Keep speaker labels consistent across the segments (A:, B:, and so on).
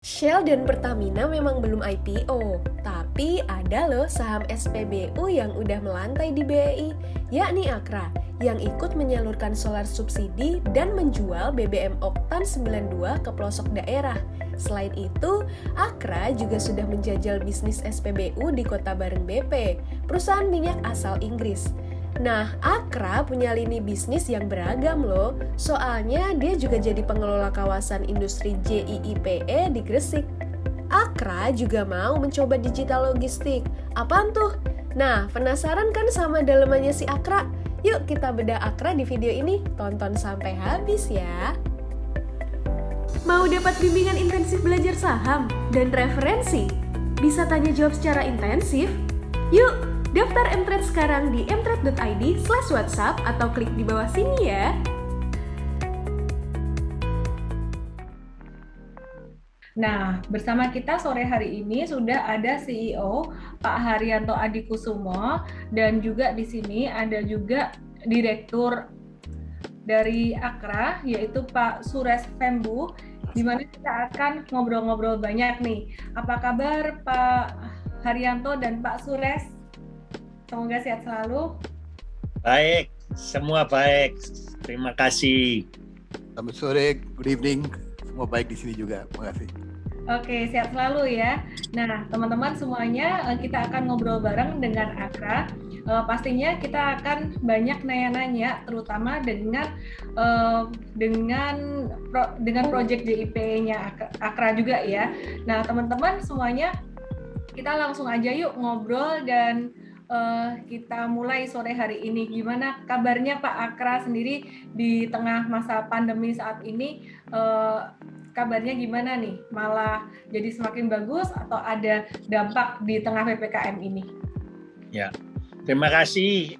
A: Shell dan Pertamina memang belum IPO, tapi ada loh saham SPBU yang udah melantai di BEI, yakni Akra, yang ikut menyalurkan solar subsidi dan menjual BBM Oktan 92 ke pelosok daerah. Selain itu, Akra juga sudah menjajal bisnis SPBU di Kota Bareng BP, perusahaan minyak asal Inggris. Nah, Akra punya lini bisnis yang beragam loh. Soalnya dia juga jadi pengelola kawasan industri JIIPE di Gresik. Akra juga mau mencoba digital logistik. Apaan tuh? Nah, penasaran kan sama dalemannya si Akra? Yuk kita bedah Akra di video ini. Tonton sampai habis ya. Mau dapat bimbingan intensif belajar saham dan referensi? Bisa tanya jawab secara intensif? Yuk, daftar Mtrade sekarang di mtrade.id/whatsapp atau klik di bawah sini ya.
B: Nah, bersama kita sore hari ini sudah ada CEO Pak Haryanto Adikusumo dan juga di sini ada juga Direktur dari Akra yaitu Pak Suresh Fembu, di mana kita akan ngobrol-ngobrol banyak nih. Apa kabar Pak Haryanto dan Pak Suresh? Semoga sehat selalu.
C: Baik, semua baik. Terima kasih.
D: Selamat sore, good evening. Semua baik di sini juga. Terima kasih.
B: Oke, sehat selalu ya. Nah, teman-teman semuanya, kita akan ngobrol bareng dengan Akra. Pastinya kita akan banyak nanya-nanya, terutama dengan proyek JIP-nya Akra juga ya. Nah, teman-teman semuanya, kita langsung aja yuk ngobrol dan kita mulai sore hari ini. Gimana kabarnya Pak Akra sendiri di tengah masa pandemi saat ini? Kabarnya gimana nih? Malah jadi semakin bagus atau ada dampak di tengah PPKM ini?
C: Ya, terima kasih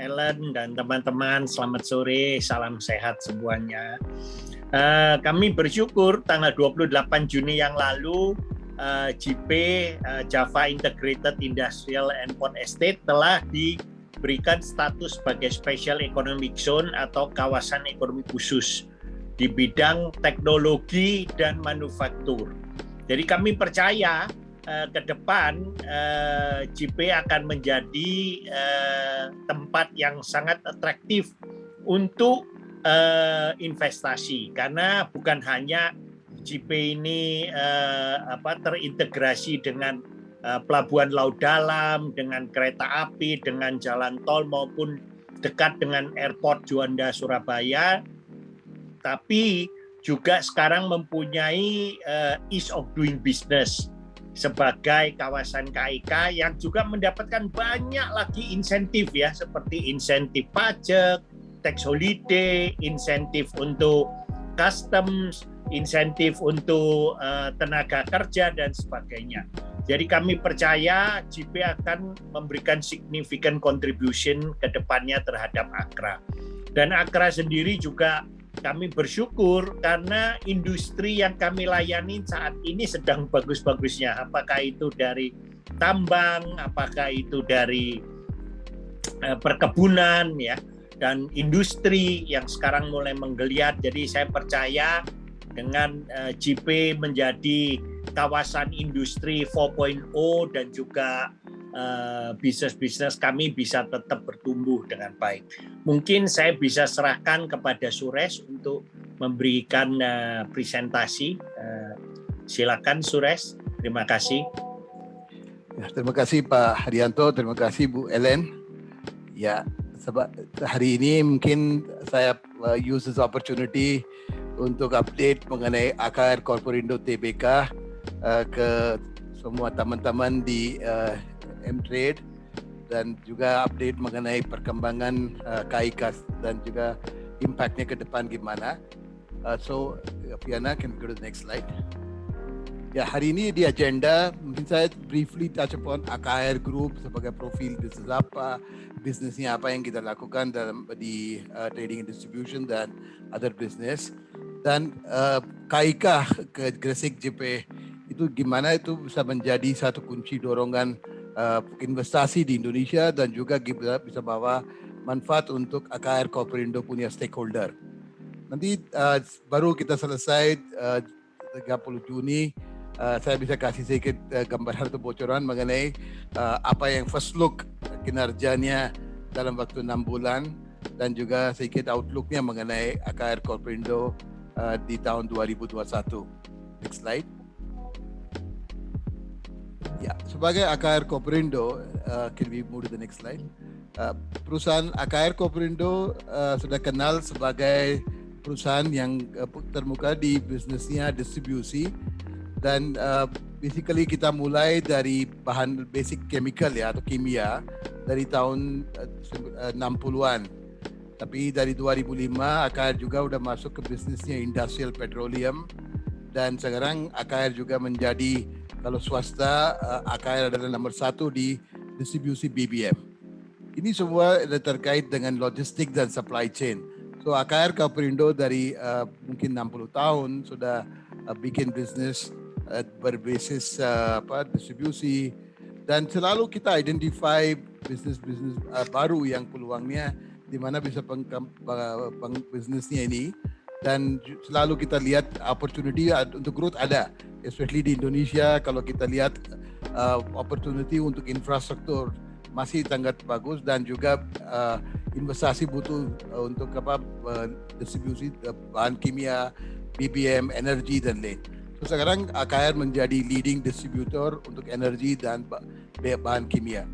C: Ellen dan teman-teman. Selamat sore, salam sehat semuanya. Kami bersyukur tanggal 28 Juni yang lalu JP Java Integrated Industrial and Port Estate telah diberikan status sebagai Special Economic Zone atau kawasan ekonomi khusus di bidang teknologi dan manufaktur. Jadi kami percaya ke depan JP akan menjadi tempat yang sangat atraktif untuk investasi, karena bukan hanya JP ini terintegrasi dengan pelabuhan laut dalam, dengan kereta api, dengan jalan tol maupun dekat dengan airport Juanda Surabaya, tapi juga sekarang mempunyai ease of doing business sebagai kawasan KIK yang juga mendapatkan banyak lagi insentif ya, seperti insentif pajak, tax holiday, insentif untuk customs, insentif untuk tenaga kerja dan sebagainya. Jadi kami percaya JP akan memberikan significant contribution ke depannya terhadap Akra. Dan Akra sendiri juga kami bersyukur karena industri yang kami layani saat ini sedang bagus-bagusnya. Apakah itu dari tambang, apakah itu dari perkebunan ya, dan industri yang sekarang mulai menggeliat. Jadi saya percaya dengan JP menjadi kawasan industri 4.0 dan juga bisnis-bisnis kami bisa tetap bertumbuh dengan baik. Mungkin saya bisa serahkan kepada Suresh untuk memberikan presentasi. Silakan Suresh, terima kasih.
D: Ya, terima kasih Pak Haryanto, terima kasih Bu Ellen. Ya, sebab hari ini mungkin saya use this opportunity untuk update mengenai AKR Corporindo Tbk ke semua teman-teman di Mtrade dan juga update mengenai perkembangan KIK dan juga impactnya ke depan gimana. So Fiona, can we go to the next slide? Ya, hari ini di agenda mungkin saya briefly touch upon AKR Group sebagai profil bisnis apa, bisnisnya apa yang kita lakukan dalam di trading and distribution dan other business, dan KIK ke Gresik JP itu gimana itu bisa menjadi satu kunci dorongan investasi di Indonesia dan juga bisa bawa manfaat untuk AKR Corporindo punya stakeholder. Nanti baru kita selesai 30 Juni saya bisa kasih sedikit gambaran atau bocoran mengenai apa yang first look kinerjanya dalam waktu 6 bulan dan juga sedikit outlooknya mengenai AKR Corporindo di tahun 2021. Next slide. Ya, sebagai AKR Corporindo, can we move to the next slide? Perusahaan AKR Corporindo sudah kenal sebagai perusahaan yang termuka di bisnisnya distribusi dan basically kita mulai dari bahan basic chemical ya atau kimia dari tahun 60-an. Tapi dari 2005 AKR juga udah masuk ke bisnisnya industrial petroleum dan sekarang AKR juga menjadi kalau swasta AKR adalah nomor 1 di distribusi BBM. Ini semua terkait dengan logistik dan supply chain. So AKR Corporindo dari mungkin 60 tahun sudah bikin bisnis berbasis distribusi dan selalu kita identify bisnis baru yang peluangnya di mana bisa bisnisnya ini dan selalu kita lihat opportunity untuk growth ada, especially di Indonesia kalau kita lihat opportunity untuk infrastruktur masih sangat bagus dan juga investasi butuh untuk distribusi bahan kimia, BBM, energi dan lain. So, sekarang AKR menjadi leading distributor untuk energi dan bahan kimia.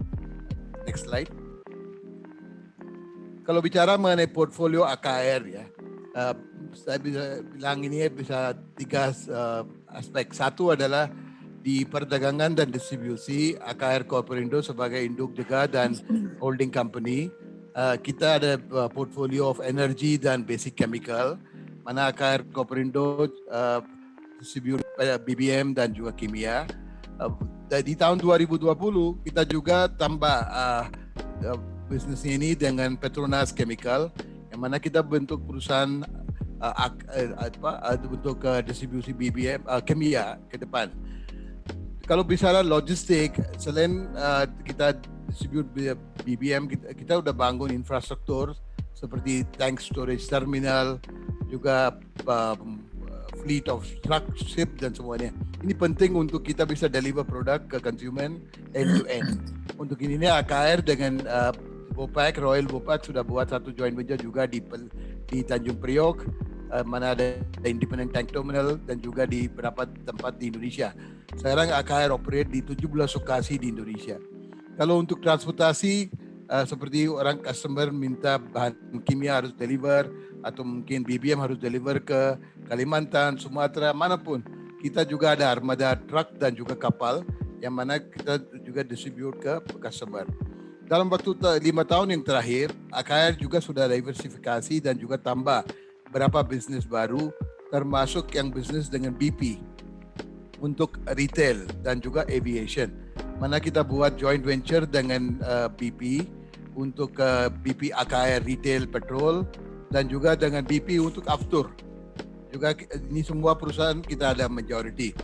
D: Next slide. Kalau bicara mengenai portfolio AKR ya, saya bisa bilang ini bisa 3 aspek. Satu adalah di perdagangan dan distribusi AKR Corporindo sebagai induk juga dan holding company. Kita ada portfolio of energy dan basic chemical, mana AKR Corporindo distribute BBM dan juga kimia. Di tahun 2020 kita juga tambah bisnis ini dengan Petronas Chemical, yang mana kita bentuk perusahaan untuk distribusi BBM kimia ke depan. Kalau bicara logistik, selain kita distribute BBM, kita udah bangun infrastruktur seperti tank storage terminal, juga fleet of truck, ship dan semuanya. Ini penting untuk kita bisa deliver produk ke consumer end to end. Untuk ini AKR dengan Vopak, Royal Vopak sudah buat satu joint venture juga di Tanjung Priok, mana ada independent tank terminal dan juga di beberapa tempat di Indonesia. Sekarang AKR operate di 17 lokasi di Indonesia. Kalau untuk transportasi, seperti orang customer minta bahan kimia harus deliver atau mungkin BBM harus deliver ke Kalimantan, Sumatera, manapun. Kita juga ada armada truk dan juga kapal yang mana kita juga distribute ke customer. Dalam waktu 5 tahun yang terakhir, AKR juga sudah diversifikasi dan juga tambah berapa bisnis baru, termasuk yang bisnis dengan BP untuk retail dan juga aviation. Mana kita buat joint venture dengan BP untuk BP AKR Retail Petrol dan juga dengan BP untuk Aftur. Juga ini semua perusahaan kita ada majority.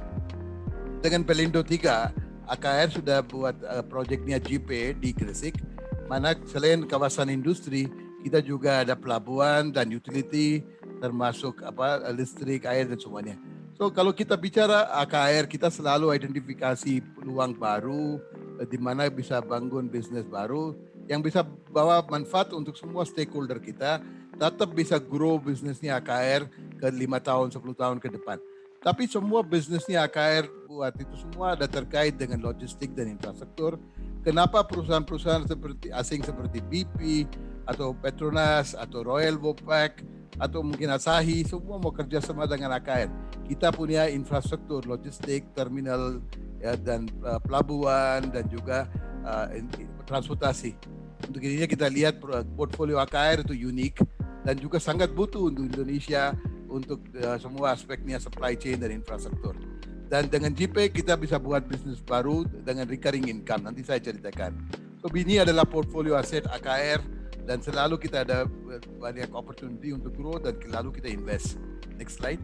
D: Dengan Pelindo 3, AKR sudah buat proyeknya JP di Gresik, mana selain kawasan industri, kita juga ada pelabuhan dan utility, termasuk listrik, air dan semuanya. So kalau kita bicara AKR, kita selalu identifikasi peluang baru, di mana bisa bangun bisnis baru, yang bisa bawa manfaat untuk semua stakeholder kita, tetap bisa grow bisnisnya AKR ke 5 tahun, 10 tahun ke depan. Tapi semua bisnisnya AKR buat itu semua ada terkait dengan logistik dan infrastruktur. Kenapa perusahaan-perusahaan seperti asing seperti BP atau Petronas atau Royal Vopak atau mungkin Asahi semua mau kerjasama dengan AKR? Kita punya infrastruktur logistik, terminal ya, dan pelabuhan dan juga transportasi. Untuk ini kita lihat portfolio AKR itu unik dan juga sangat butuh untuk Indonesia untuk semua aspeknya supply chain dan infrastruktur. Dan dengan JP kita bisa buat bisnis baru dengan recurring income. Nanti saya ceritakan. So ini adalah portfolio aset AKR dan selalu kita ada banyak opportunity untuk grow dan selalu kita invest. Next slide.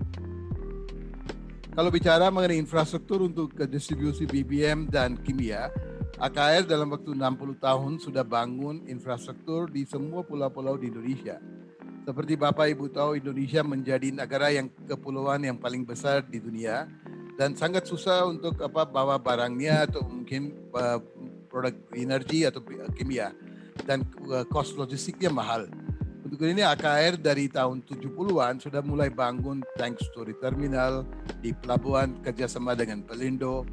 D: Kalau bicara mengenai infrastruktur untuk distribusi BBM dan kimia, AKR dalam waktu 60 tahun sudah bangun infrastruktur di semua pulau-pulau di Indonesia. Seperti Bapak Ibu tahu, Indonesia menjadi negara yang kepulauan yang paling besar di dunia dan sangat susah untuk bawa barangnya atau mungkin produk energi atau kimia, dan cost logistiknya mahal. Untuk ini AKR dari tahun 70-an sudah mulai bangun tank storage terminal di pelabuhan kerjasama dengan Pelindo.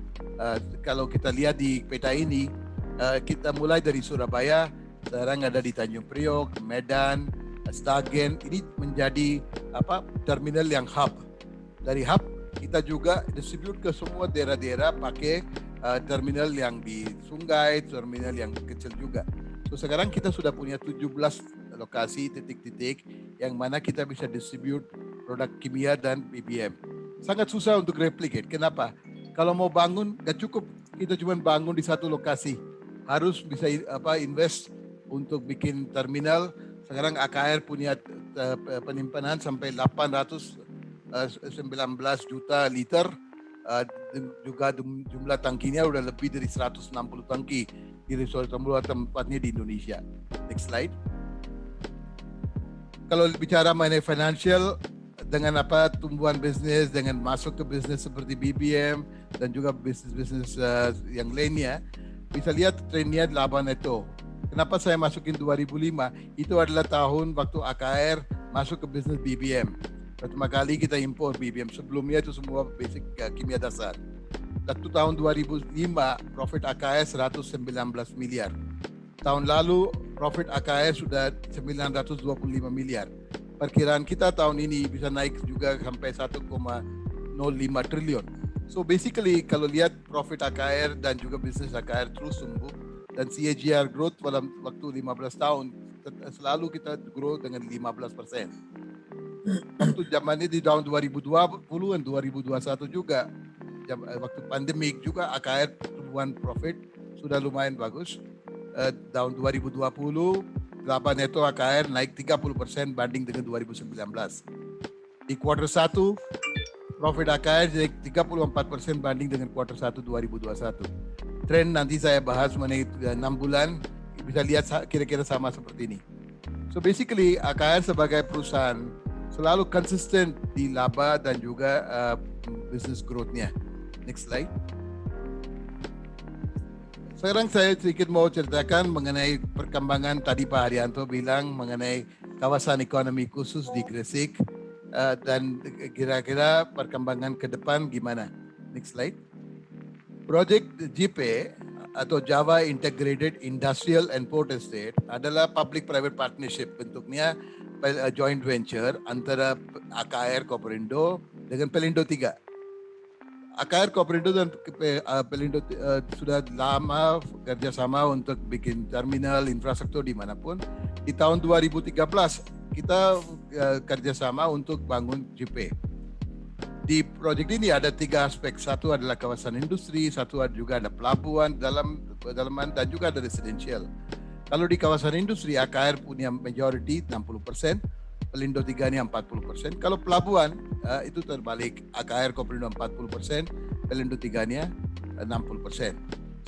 D: Kalau kita lihat di peta ini, kita mulai dari Surabaya, sekarang ada di Tanjung Priok, Medan, Stagen. Ini menjadi terminal yang hub. Dari hub kita juga distribute ke semua daerah-daerah pakai terminal yang di sungai, terminal yang kecil juga. So sekarang kita sudah punya 17 lokasi titik-titik yang mana kita bisa distribute produk kimia dan BBM. Sangat susah untuk replicate. Kenapa? Kalau mau bangun gak cukup kita cuma bangun di satu lokasi. Harus bisa invest untuk bikin terminal. Sekarang AKR punya penyimpanan sampai 819 juta liter, juga jumlah tangkinya udah lebih dari 160 tangki di resort tempatnya di Indonesia. Next slide. Kalau bicara mengenai financial, dengan tumbuhan bisnis, dengan masuk ke bisnis seperti BBM dan juga bisnis-bisnis yang lainnya, bisa lihat trennya laba neto. Kenapa saya masukin 2005? Itu adalah tahun waktu AKR masuk ke bisnis BBM. Pertama kali kita impor BBM. Sebelumnya itu semua basic kimia dasar. Waktu tahun 2005, profit AKR 119 miliar. Tahun lalu, profit AKR sudah 925 miliar. Perkiraan kita tahun ini bisa naik juga sampai 1,05 triliun. So basically, kalau lihat profit AKR dan juga bisnis AKR terus tumbuh, dan CAGR growth dalam waktu 15 tahun selalu kita grow dengan 15%. Waktu zamannya di tahun 2020 dan 2021 juga, waktu pandemik juga AKR tumbuhan profit sudah lumayan bagus. Tahun 2020 laba neto AKR naik 30% banding dengan 2019. Di kuartal 1 profit AKR naik 34% banding dengan kuartal 1 2021. Tren nanti saya bahas mengenai 6 bulan, bisa lihat kira-kira sama seperti ini. So basically AKR sebagai perusahaan selalu konsisten di laba dan juga business growth-nya. Next slide. Sekarang saya sedikit mau ceritakan mengenai perkembangan tadi Pak Haryanto bilang mengenai kawasan ekonomi khusus di Gresik dan kira-kira perkembangan ke depan gimana. Next slide. Project JIPE atau Java Integrated Industrial and Port Estate adalah public-private partnership, bentuknya joint venture antara AKR Koperindo dengan Pelindo 3. AKR Koperindo dan Pelindo sudah lama kerjasama untuk bikin terminal infrastruktur dimanapun. Di tahun 2013 kita kerjasama untuk bangun JIPE. Di proyek ini ada 3 aspek. Satu adalah kawasan industri, satu juga ada pelabuhan, pedalaman, dan juga ada residential. Kalau di kawasan industri, AKR punya majority 60%, Pelindo 3 ini 40%. Kalau pelabuhan, itu terbalik. AKR Koperindo 40%, Pelindo 3-nya 60%.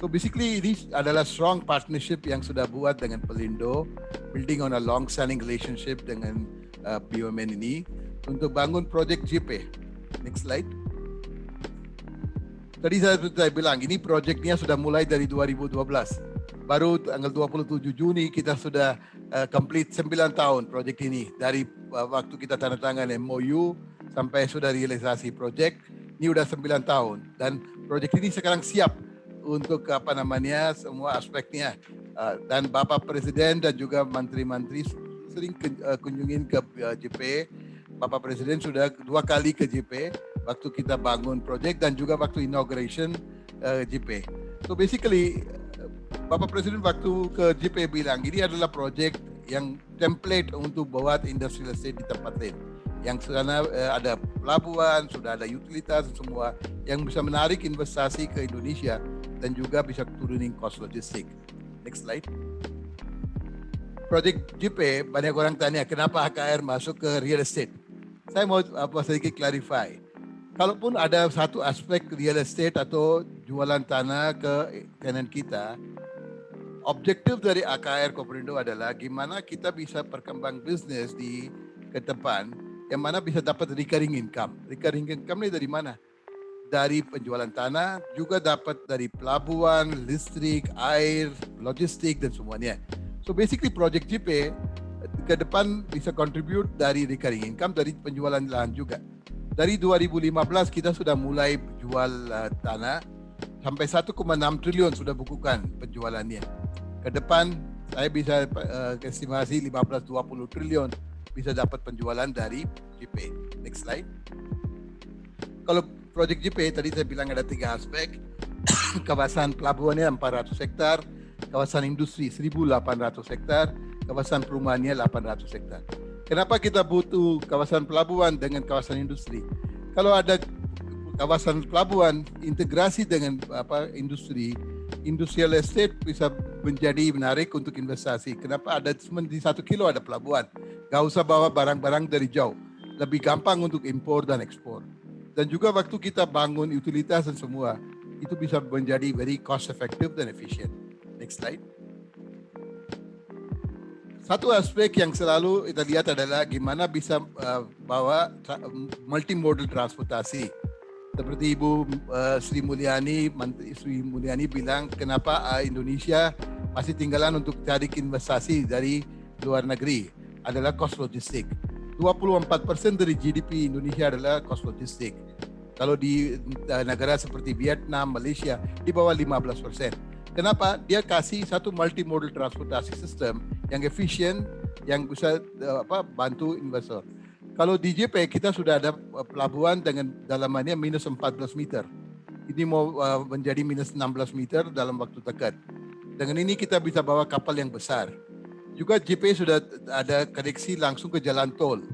D: So basically ini adalah strong partnership yang sudah buat dengan Pelindo, building on a long-standing relationship dengan BUMN ini untuk bangun project JIPE. Next slide. Tadi saya bilang ini proyeknya sudah mulai dari 2012. Baru tanggal 27 Juni kita sudah complete 9 tahun proyek ini. Dari waktu kita tanda tangan MOU sampai sudah realisasi proyek, ini udah 9 tahun. Dan proyek ini sekarang siap untuk semua aspeknya. Dan Bapak Presiden dan juga menteri-menteri sering kunjungin ke JIPE. Bapak Presiden sudah 2 kali ke JIPE waktu kita bangun proyek dan juga waktu inauguration JIPE. So basically Bapak Presiden waktu ke JIPE bilang ini adalah proyek yang template untuk buat industrial estate di tempat lain. Yang sana ada pelabuhan, sudah ada utilitas semua yang bisa menarik investasi ke Indonesia dan juga bisa turunin cost logistik. Next slide. Proyek JIPE, banyak orang tanya kenapa AKR masuk ke real estate. Saya mau sedikit clarify. Kalaupun ada satu aspek real estate atau jualan tanah ke tenant kita, objektif dari AKR Koperindo adalah gimana kita bisa perkembang bisnis di ke depan yang mana bisa dapat recurring income. Recurring income ini dari mana? Dari penjualan tanah, juga dapat dari pelabuhan, listrik, air, logistik dan semuanya. So basically project JP ke depan bisa contribute dari recurring income dari penjualan lahan juga. Dari 2015 kita sudah mulai jual tanah sampai 1,6 triliun sudah bukukan penjualannya. Ke depan saya bisa estimasi 15-20 triliun bisa dapat penjualan dari JP. Next slide. Kalau project JP tadi saya bilang ada 3 aspek. Kawasan pelabuhannya 400 hektar, kawasan industri 1.800 hektar, kawasan perumahannya 800 hektar. Kenapa kita butuh kawasan pelabuhan dengan kawasan industri? Kalau ada kawasan pelabuhan integrasi dengan industri, industrial estate bisa menjadi menarik untuk investasi. Kenapa? Ada cuma di 1 kilo ada pelabuhan. Gak usah bawa barang-barang dari jauh. Lebih gampang untuk impor dan ekspor. Dan juga waktu kita bangun utilitas dan semua, itu bisa menjadi very cost effective dan efisien. Next slide. Satu aspek yang selalu kita lihat adalah gimana bisa bawa multimodal transportasi. Seperti Ibu Sri Mulyani, Menteri Sri Mulyani bilang kenapa Indonesia masih tinggalan untuk cari investasi dari luar negeri adalah cost logistik. 24% dari GDP Indonesia adalah cost logistik. Kalau di negara seperti Vietnam, Malaysia di bawah 15%. Kenapa? Dia kasih satu multimodal transportasi system yang efisien, yang bisa bantu investor. Kalau di JP kita sudah ada pelabuhan dengan dalamannya minus 14 meter. Ini mau menjadi minus 16 meter dalam waktu dekat. Dengan ini kita bisa bawa kapal yang besar. Juga JP sudah ada koneksi langsung ke jalan tol.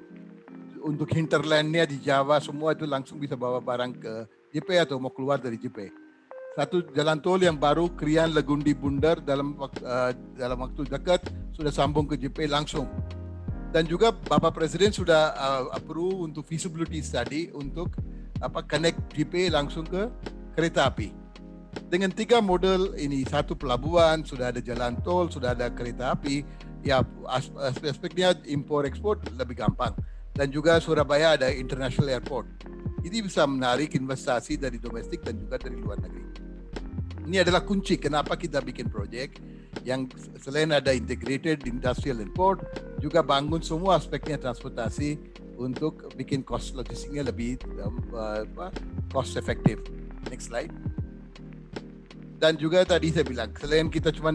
D: Untuk hinterlandnya di Jawa semua itu langsung bisa bawa barang ke JP atau mau keluar dari JP. Satu jalan tol yang baru Krian Legundi Bundar dalam waktu dekat sudah sambung ke JP langsung. Dan juga Bapak Presiden sudah approve untuk feasibility study untuk connect JP langsung ke kereta api. Dengan 3 model ini, satu pelabuhan, sudah ada jalan tol, sudah ada kereta api, ya aspeknya impor ekspor lebih gampang. Dan juga Surabaya ada international airport. Ini bisa menarik investasi dari domestik dan juga dari luar negeri. Ini adalah kunci kenapa kita bikin proyek yang selain ada integrated industrial import, juga bangun semua aspeknya transportasi untuk bikin cost logistiknya lebih cost efektif. Next slide. Dan juga tadi saya bilang, selain kita cuma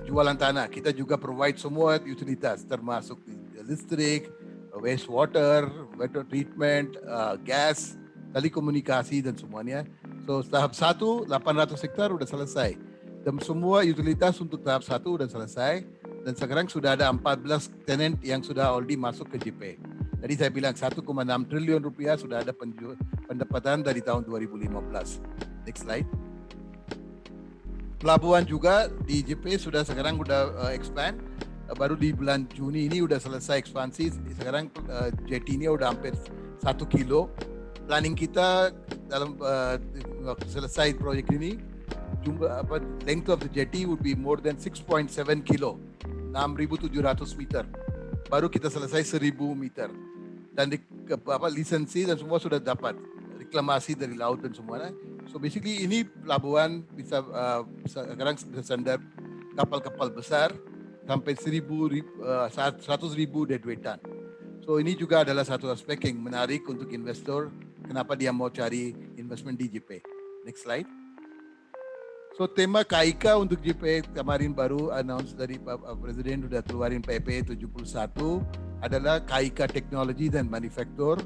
D: jualan tanah, kita juga provide semua utilitas termasuk listrik, wastewater, water treatment, gas, telekomunikasi dan semuanya. So tahap 1 800 hektar udah selesai. Dan semua utilitas untuk tahap 1 udah selesai. Dan sekarang sudah ada 14 tenant yang sudah already masuk ke JP. Jadi saya bilang 1,6 triliun rupiah sudah ada pendapatan dari tahun 2015. Next slide. Pelabuhan juga di JP sudah sekarang udah expand. Baru di bulan Juni ini udah selesai ekspansi. Sekarang jetty-nya udah hampir 1 kilo. Planning kita dalam selesai proyek ini, jumlah length of the jetty would be more than 6.7 kilo, 6.700 meter. Baru kita selesai 1.000 meter. Dan lisensi dan semua sudah dapat, reklamasi dari laut dan semuanya. So basically ini pelabuhan bisa sekarang standar kapal-kapal besar sampai 100.000 deadweight-an. So ini juga adalah satu aspek yang menarik untuk investor. Kenapa dia mau cari investment di JP. Next slide. So tema KIK untuk JP kemarin baru announce dari Pak Presiden sudah keluarin PP 71 adalah KIK Teknologi dan Manufaktur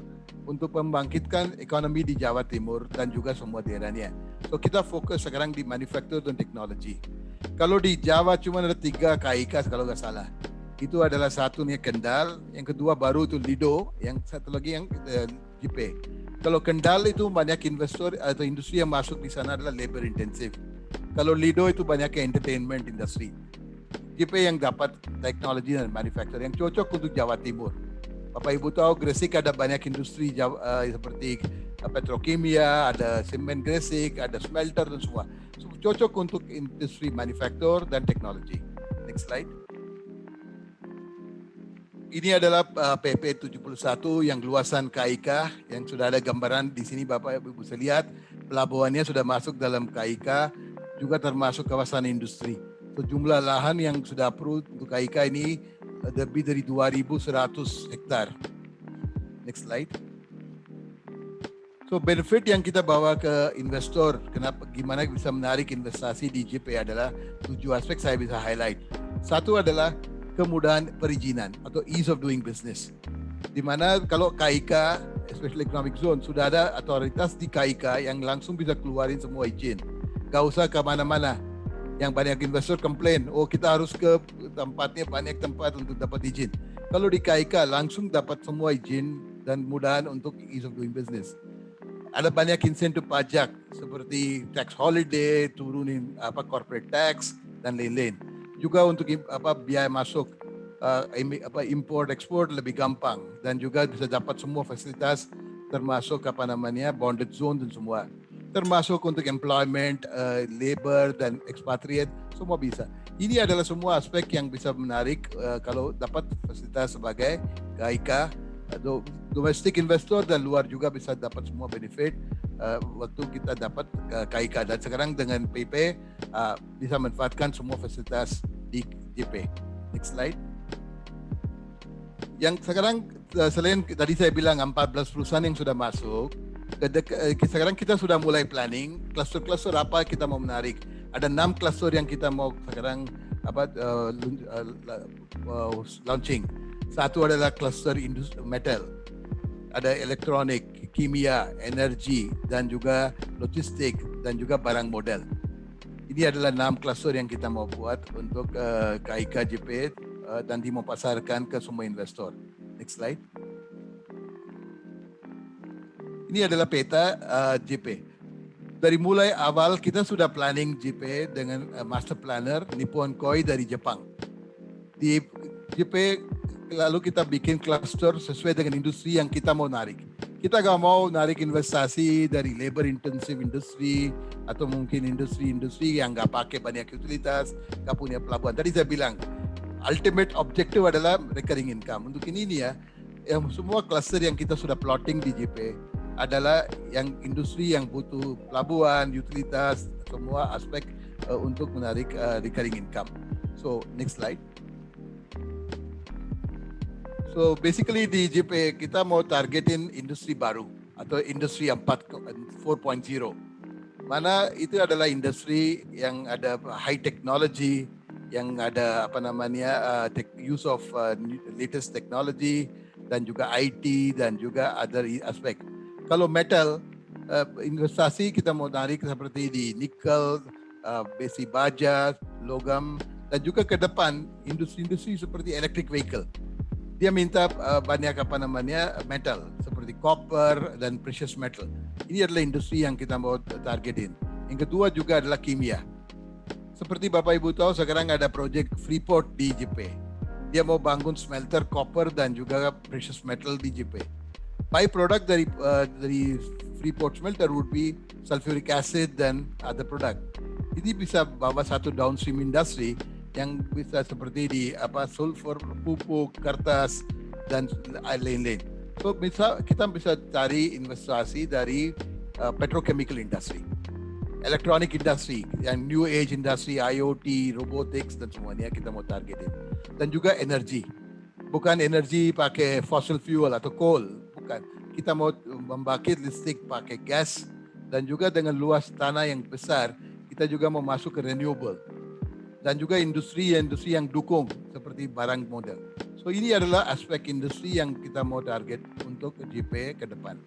D: untuk membangkitkan ekonomi di Jawa Timur dan juga semua daerahnya. So kita fokus sekarang di manufaktur dan teknologi. Kalau di Jawa cuma ada 3 KIK kalau nggak salah. Itu adalah satunya Kendal, yang kedua baru itu Lido, yang satu lagi yang JP. Kalau Kendal itu banyak investor atau industri yang masuk di sana adalah labor intensive. Kalau Lido itu banyak entertainment industry. JP yang dapat teknologi dan manufacturing yang cocok untuk Jawa Timur. Bapak Ibu tahu Gresik ada banyak industri seperti petrokimia, ada semen Gresik, ada smelter dan semua. So, cocok untuk industri manufaktur dan teknologi. Next slide. Ini adalah PP 71 yang luasan KIK yang sudah ada gambaran di sini Bapak Ibu bisa lihat pelabuhannya sudah masuk dalam KIK juga termasuk kawasan industri. So, jumlah lahan yang sudah approved untuk KIK ini lebih dari 2.100 hektar. Next slide. So benefit yang kita bawa ke investor, gimana bisa menarik investasi di JP adalah 7 aspek saya bisa highlight. Satu adalah kemudahan perizinan atau ease of doing business. Di mana kalau KIK, especially economic zone, sudah ada otoritas di KIK yang langsung bisa keluarin semua izin. Gak usah kemana-mana. Yang banyak investor komplain, oh kita harus ke tempatnya banyak tempat untuk dapat izin. Kalau di KIK langsung dapat semua izin dan mudahan untuk ease of doing business. Ada banyak insentif pajak seperti tax holiday, turunin corporate tax dan lain-lain. Juga untuk biaya masuk import ekspor lebih gampang dan juga bisa dapat semua fasilitas termasuk bonded zone dan semua. Termasuk untuk employment, labor dan expatriate semua bisa. Ini adalah semua aspek yang bisa menarik kalau dapat fasilitas sebagai KIK atau domestic investor dan luar juga bisa dapat semua benefit waktu kita dapat KIK dan sekarang dengan PP bisa manfaatkan semua fasilitas di JP. Next slide. Yang sekarang selain tadi saya bilang 14 perusahaan yang sudah masuk, sekarang kita sudah mulai planning cluster-cluster apa kita mau menarik. Ada 6 cluster yang kita mau sekarang launching. Satu adalah cluster metal. Ada elektronik, kimia, energi, dan juga logistik, dan juga barang modal. Ini adalah 6 cluster yang kita mau buat untuk KIK JP dan mau pasarkan ke semua investor. Next slide. Ini adalah peta JP. Dari mulai awal kita sudah planning JP dengan master planner Nippon Koi dari Jepang. Di JP lalu kita bikin cluster sesuai dengan industri yang kita mau narik. Kita gak mau narik investasi dari labor intensive industri atau mungkin industri-industri yang gak pakai banyak utilitas, gak punya pelabuhan. Tadi saya bilang, ultimate objective adalah recurring income. Untuk ini nih yang semua cluster yang kita sudah plotting di JP adalah yang industri yang butuh pelabuhan, utilitas, semua aspek untuk menarik recurring income. So, next slide. So basically di JP kita mau targetin industri baru atau industri 4.0. Mana itu adalah industri yang ada high technology, yang ada use of latest technology dan juga IT dan juga other aspek. Kalau metal investasi kita mau tarik seperti di nikel, besi baja, logam dan juga ke depan industri-industri seperti electric vehicle. Dia minta banyak metal seperti copper dan precious metal. Ini adalah industri yang kita mau targetin. Yang kedua juga adalah kimia. Seperti Bapak Ibu tahu sekarang ada proyek Freeport di JP. Dia mau bangun smelter copper dan juga precious metal di JP. Byproduct dari Freeport smelter would be sulfuric acid dan other product. Ini bisa bawa satu downstream industry yang bisa seperti di sulfur, pupuk, kertas dan lain-lain. So kita bisa cari investasi dari petrochemical industry, electronic industry, yang new age industry, IoT, robotics dan semuanya kita mau targetin. Dan juga energi. Bukan energi pakai fossil fuel atau coal, bukan. Kita mau membangkit listrik pakai gas dan juga dengan luas tanah yang besar, kita juga mau masuk ke renewable. Dan juga industri yang dukung seperti barang modal. So ini adalah aspek industri yang kita mau target untuk JP ke depan.